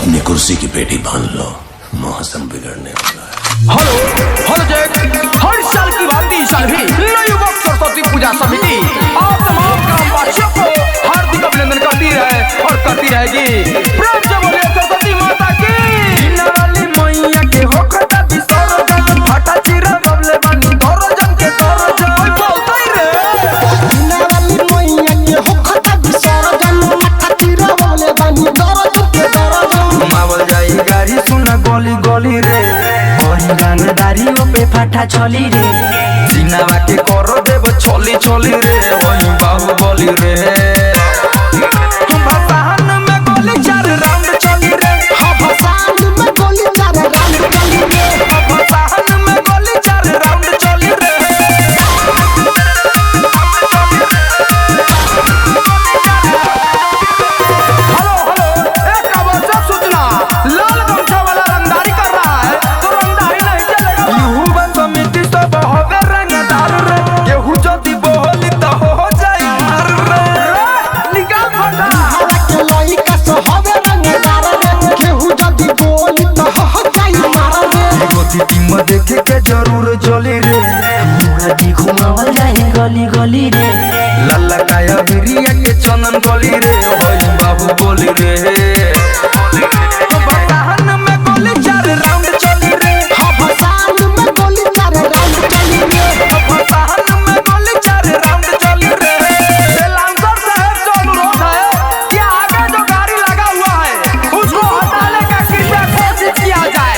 अपनी कुर्सी की पेटी बांध लो, मौसम बिगड़ने वाला है। हेलो हेलो जैक, हर साल की भांति इस साल भी नई वक्त सरस्वती पूजा समिति आप तमाम ग्रामवासियों को हार्दिक अभिनंदन करती है और करती रहेगी। प्रेम से बोलिए सरस्वती माता की। बिना वाली मैया के होखता विसर्जन, फटा चिरा बबले बनी दरजन के दरजन बोलता ही रे। बिना वाली मैया के होखता विसर्जन, फटा चिरा बबले बनी दरजन के दरजन। मावल जाई गाड़ी सुना गली गली रे, ओही गानदारियों पे फाटा चली रे। सिनावा के करो देव छोली छोली रे, वही बाहुबली रे। भसान में गोली 4 राउंड चली रे, भसान में गोली 4 राउंड चली रे। भसान में गोली 4 राउंड चली रे। हेलो हेलो, एक आवश्यक सूचना, लाल गमछा वाला रंगदारी कर रहा है तो रंगदारी नहीं चलेगा। युवा समिति सब होवे रंगदार रे, केहू जदी बोली तो हो जाई मार रे। निकाल फटा हरा के लइका से होवे रंगदार रे, केहू जदी बोली तो हो जाई मार रे। गोदी टीम देखे के जरूर चली रे, मुरादी घुमावल जाए गली गली रे। लल्ला काया बिरिया के चंदन गली रे, होई बाबू बोली रे। भसान में गोली 4 राउंड चली रे, भसान में गोली 4 राउंड चली रे। भसान में गोली 4 राउंड चली रे। लांसर साहब से अनुरोध है कि आगे जो गाड़ी लगा हुआ है उसको हटाने का कृपया कोशिश किया जाए।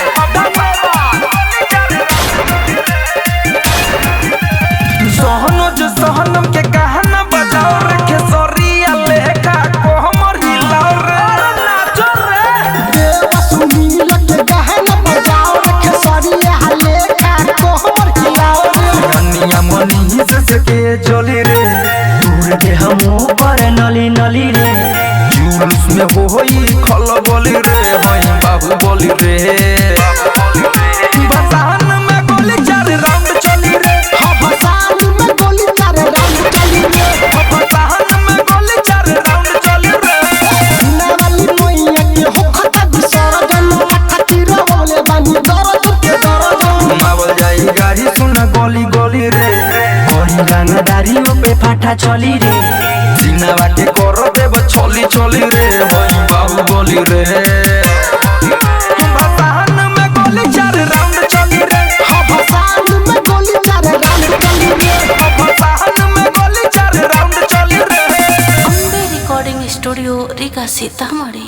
सहनम के कहना बजाओ रे, खेसरिया लेखा को हमर हिलाओ रे। नाचो रे देव सुनील के गहना बजाओ रे, खेसरिया लेखा को हमर हिलाओ रे। कनिया मनी से के चली रे, दूर दे हम ऊपर नली नली रे। जुलूस में होई खल बोली रे, होई बाबू बोली रे। भसान में गोली 4 राउंड चली रे, भसान में गोली 4 राउंड चली रे। भसान में गोली 4 राउंड चली रे। बिना वाली मैया के होखता विसर्जन, फटा चिरा बबले बनी दरजन के दरजन। मावल जाई गाड़ी सुना गली गली रे, ओही गानदारियों पे फाटा चली रे। सिनावा के करो देव छोली छोली रे, होई बाहुबली रे। भसान में गोली 4 राउंड चली रे, भसान में गोली 4 राउंड चली रे। भसान में गोली 4 राउंड चली रे। Ambe recording studio Riga Sitamarhi.